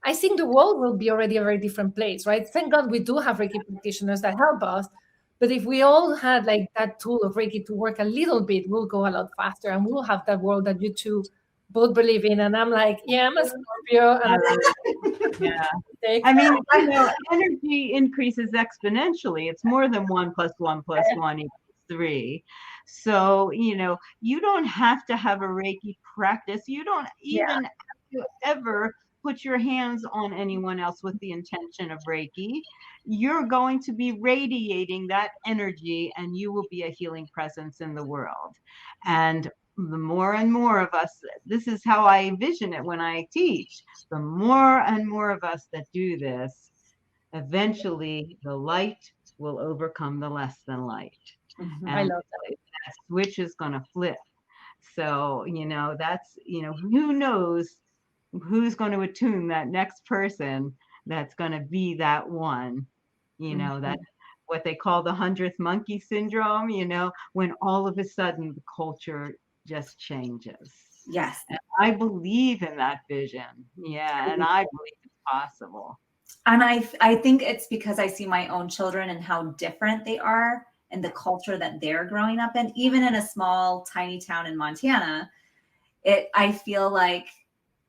I think the world will be already a very different place, right? Thank God we do have Reiki practitioners that help us. But if we all had like that tool of Reiki to work a little bit, we'll go a lot faster, and we'll have that world that you two both believe in. And I'm like, yeah, I'm a Scorpio. Yeah. I mean, energy increases exponentially. It's more than 1 + 1 + 1 = 3. So, you don't have to have a Reiki practice. You don't even have to ever put your hands on anyone else with the intention of Reiki. You're going to be radiating that energy, and you will be a healing presence in the world. And the more and more of us, this is how I envision it when I teach, the more and more of us that do this, eventually the light will overcome the less than light. Mm-hmm. And I love that switch is going to flip. So, that's, who knows who's going to attune that next person that's going to be that one, that what they call the 100th monkey syndrome, when all of a sudden the culture just changes. Yes. And I believe in that vision. Yeah. And I believe it's possible. And I think it's because I see my own children and how different they are and the culture that they're growing up in. Even in a small, tiny town in Montana, I feel like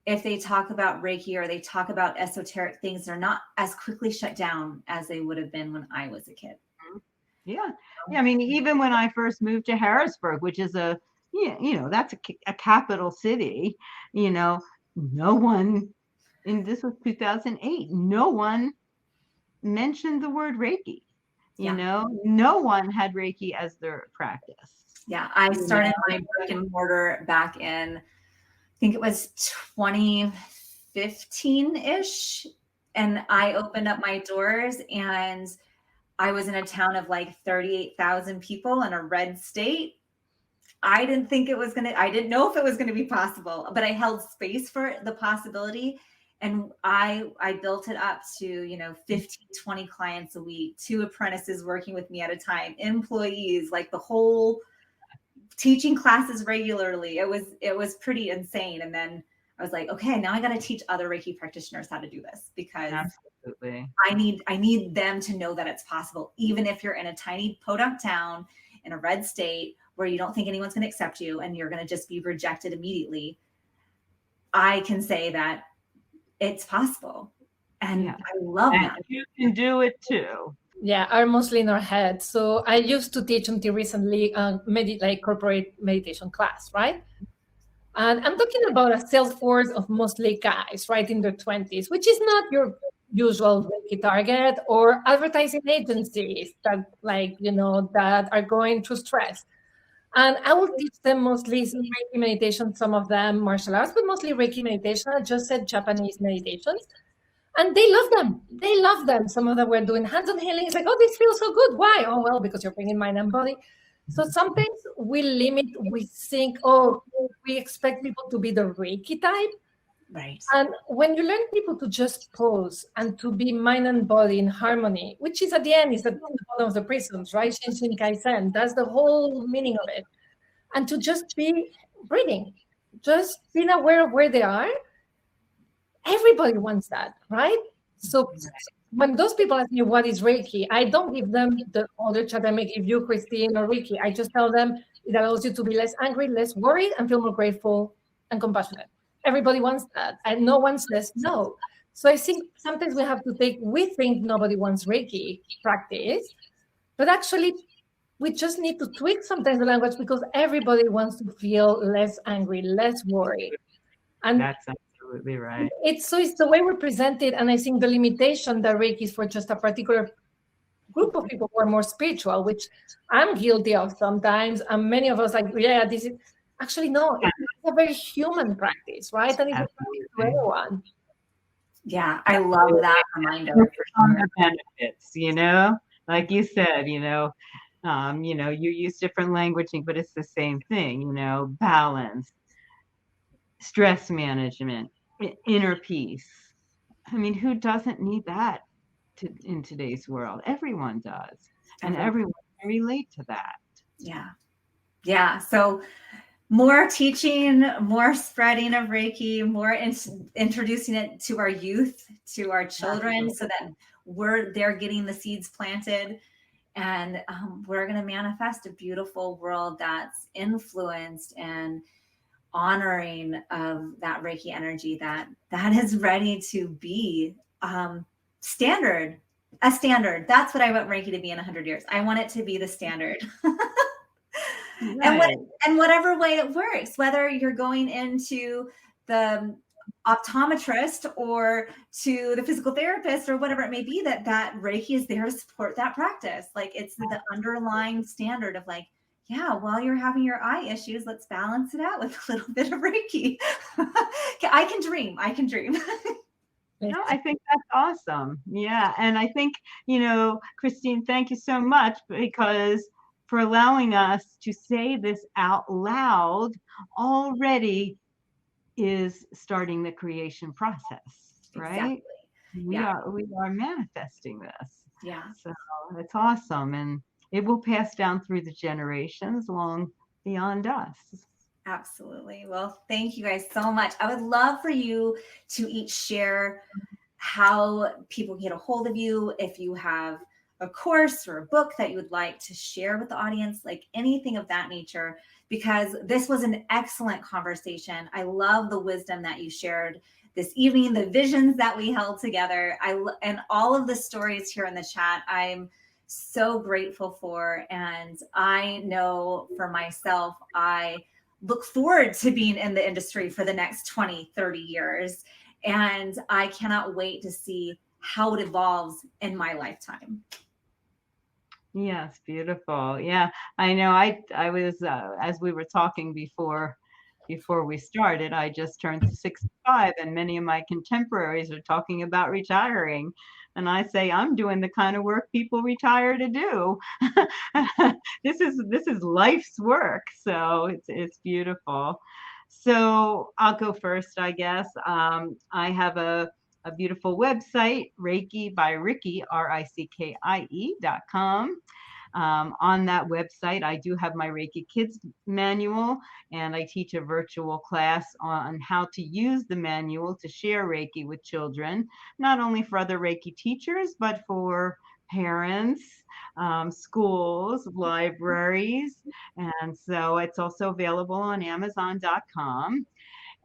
if they talk about Reiki or they talk about esoteric things, they're not as quickly shut down as they would have been when I was a kid. Yeah. I mean, even when I first moved to Harrisburg, which is that's a capital city, no one, and this was 2008, no one mentioned the word Reiki. No one had Reiki as their practice. Yeah. I started my brick and mortar back in, I think it was 2015-ish. And I opened up my doors, and I was in a town of like 38,000 people in a red state. I didn't know if it was going to be possible, but I held space for the possibility. And I built it up to, 15, 20 clients a week, 2 apprentices working with me at a time, employees, like the whole teaching classes regularly. It was pretty insane. And then I was like, okay, now I got to teach other Reiki practitioners how to do this, because absolutely, I need them to know that it's possible. Even if you're in a tiny podunk town in a red state where you don't think anyone's going to accept you and you're going to just be rejected immediately, I can say that it's possible. And I love that. You can do it too. Yeah, are mostly in our head. So I used to teach until recently like corporate meditation class, right? And I'm talking about a sales force of mostly guys, right, in their 20s, which is not your usual Reiki target, or advertising agencies that that are going through stress. And I will teach them mostly Reiki meditation, some of them martial arts, but mostly Reiki meditation. I just said Japanese meditations. And they love them. They love them. Some of them were doing hands-on healing. It's like, oh, this feels so good. Why? Oh, well, because you're bringing mind and body. So sometimes we limit, we think, oh, we expect people to be the Reiki type. Right. And when you learn people to just pose and to be mind and body in harmony, which is at the end, is at the bottom of the prisms, right? Shinshin Kaizen, that's the whole meaning of it. And to just be breathing, just being aware of where they are. Everybody wants that, right? So when those people ask me what is Reiki, I don't give them the other chat I may give you, Christine or Rickie. I just tell them it allows you to be less angry, less worried, and feel more grateful and compassionate. Everybody wants that, and no one says no. So I think sometimes we think nobody wants Reiki practice, but actually we just need to tweak sometimes the language because everybody wants to feel less angry, less worried. And That's absolutely right. it's the way we present it, and I think the limitation that Reiki is for just a particular group of people who are more spiritual, which I'm guilty of sometimes, and many of us this is actually no, it's a very human practice, right? And it's a practice for everyone. Yeah, I love that reminder. On the benefits, like you said, you use different languaging, but it's the same thing, balance, stress management, inner peace. I mean, who doesn't need that in today's world? Everyone does. And everyone can relate to that. Yeah. Yeah. So more teaching, more spreading of Reiki, more introducing it to our youth, to our children, so that they're getting the seeds planted. And we're going to manifest a beautiful world that's influenced and honoring of that Reiki energy that is ready to be a standard. That's what I want Reiki to be in 100 years. I want it to be the standard. Right. And whatever way it works, whether you're going into the optometrist or to the physical therapist or whatever it may be, that Reiki is there to support that practice. Like it's the underlying standard of like, yeah, while you're having your eye issues, let's balance it out with a little bit of Reiki. I can dream. No, I think that's awesome. Yeah. And I think, Christine, thank you so much because for allowing us to say this out loud already is starting the creation process, right? Exactly. We are manifesting this. Yeah. So it's awesome. And it will pass down through the generations long beyond us. Absolutely. Well, thank you guys so much. I would love for you to each share how people get a hold of you. If you have a course or a book that you would like to share with the audience, like anything of that nature, because this was an excellent conversation. I love the wisdom that you shared this evening, the visions that we held together, and all of the stories here in the chat. I'm so grateful for, and I know for myself, I look forward to being in the industry for the next 20, 30 years. And I cannot wait to see how it evolves in my lifetime. Yes, beautiful. Yeah, I know. I was as we were talking before we started, I just turned 65, and many of my contemporaries are talking about retiring. And I say I'm doing the kind of work people retire to do. This is life's work. So it's beautiful. So I'll go first, I guess. I have a beautiful website, Reiki by Rickie, RICKIE.com. On that website, I do have my Reiki Kids manual, and I teach a virtual class on how to use the manual to share Reiki with children, not only for other Reiki teachers, but for parents, schools, libraries. And so it's also available on Amazon.com.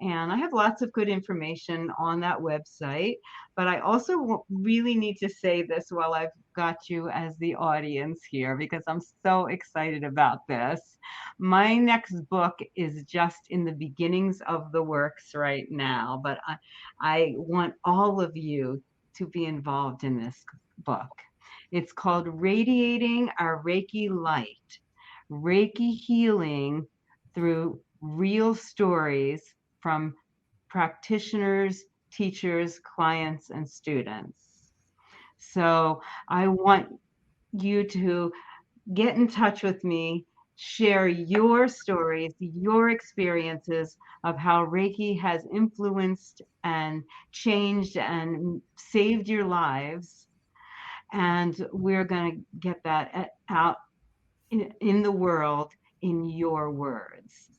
And I have lots of good information on that website. But I also really need to say this while I've got you as the audience here, because I'm so excited about this. My next book is just in the beginnings of the works right now, but I want all of you to be involved in this book. It's called Radiating Our Reiki Light, Reiki Healing Through Real Stories from Practitioners teachers, clients, and students. So I want you to get in touch with me, share your stories, your experiences of how Reiki has influenced and changed and saved your lives. And we're going to get that out in the world in your words.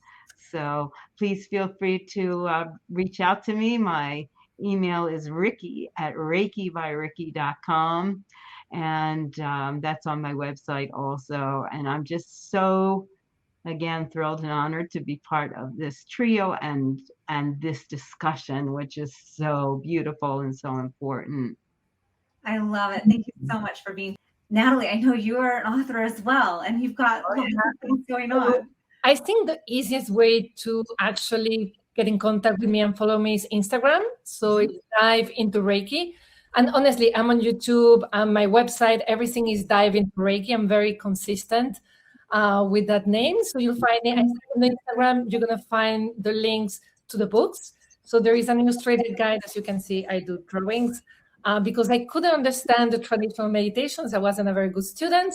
So please feel free to reach out to me. My email is Rickie@ReikiByRickie.com. And that's on my website also. And I'm just so, again, thrilled and honored to be part of this trio and this discussion, which is so beautiful and so important. I love it. Thank you so much for being. Natalie, I know you are an author as well, and you've got lots of things going on. I think the easiest way to actually get in contact with me and follow me is Instagram. So it's Dive Into Reiki. And honestly, I'm on YouTube, my website, everything is Dive Into Reiki. I'm very consistent with that name. So you'll find it. On Instagram, you're going to find the links to the books. So there is an illustrated guide. As you can see, I do drawings because I couldn't understand the traditional meditations. I wasn't a very good student.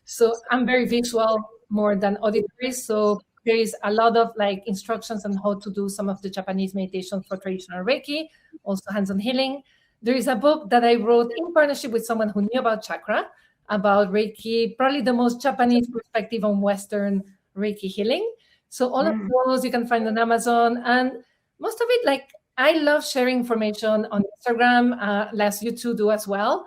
So I'm very visual more than auditory. So there is a lot of like instructions on how to do some of the Japanese meditation for traditional Reiki, also hands-on healing. There is a book that I wrote in partnership with someone who knew about chakra, about Reiki, probably the most Japanese perspective on Western Reiki healing. So all of those you can find on Amazon, and most of it, like I love sharing information on Instagram, as you two do as well.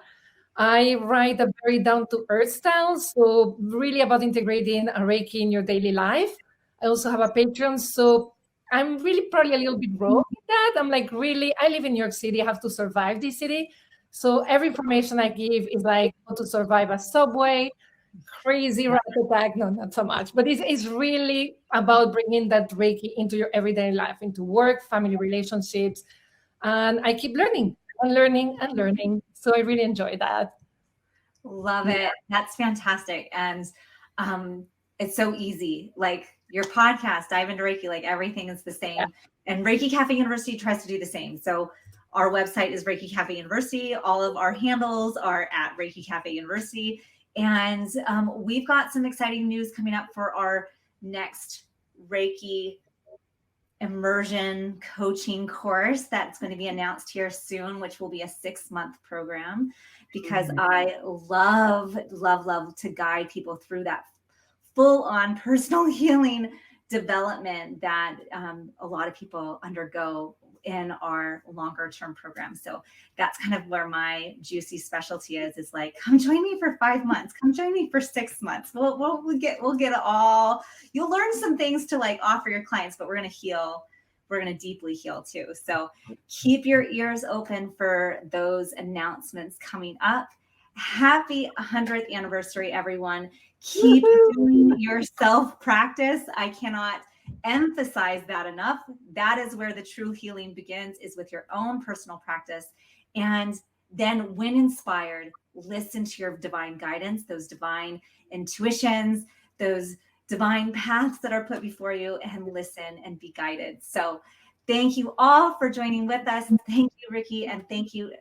I write a very down-to-earth style, so really about integrating a Reiki in your daily life. I also have a Patreon, so I'm really probably a little bit raw with that. I'm like, really, I live in New York City. I have to survive this city. So every information I give is like how to survive a subway, crazy rat attack. No, not so much. But it's really about bringing that Reiki into your everyday life, into work, family relationships. And I keep learning and learning and learning. So I really enjoy that. Love it. That's fantastic. And it's so easy. Like your podcast, Dive Into Reiki, like everything is the same. And ReikiCafe University tries to do the same. So our website is ReikiCafe University. All of our handles are at ReikiCafe University. And we've got some exciting news coming up for our next Reiki Immersion coaching course that's going to be announced here soon, which will be a 6-month program, because I love to guide people through that full-on personal healing development that a lot of people undergo in our longer term program. So that's kind of where my juicy specialty is like, come join me for 5 months, come join me for 6 months. We'll get it all. You'll learn some things to like offer your clients, but we're going to heal. We're going to deeply heal too. So keep your ears open for those announcements coming up. Happy 100th anniversary, everyone. Keep doing your self-practice. I cannot emphasize that enough. That is where the true healing begins, is with your own personal practice. And then when inspired, listen to your divine guidance, those divine intuitions, those divine paths that are put before you, and listen and be guided. So thank you all for joining with us. Thank you, Rickie, and thank you,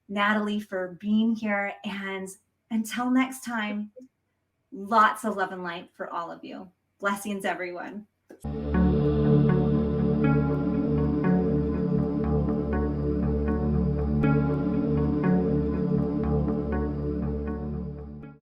Natalie, for being here. And until next time, lots of love and light for all of you. Blessings, everyone.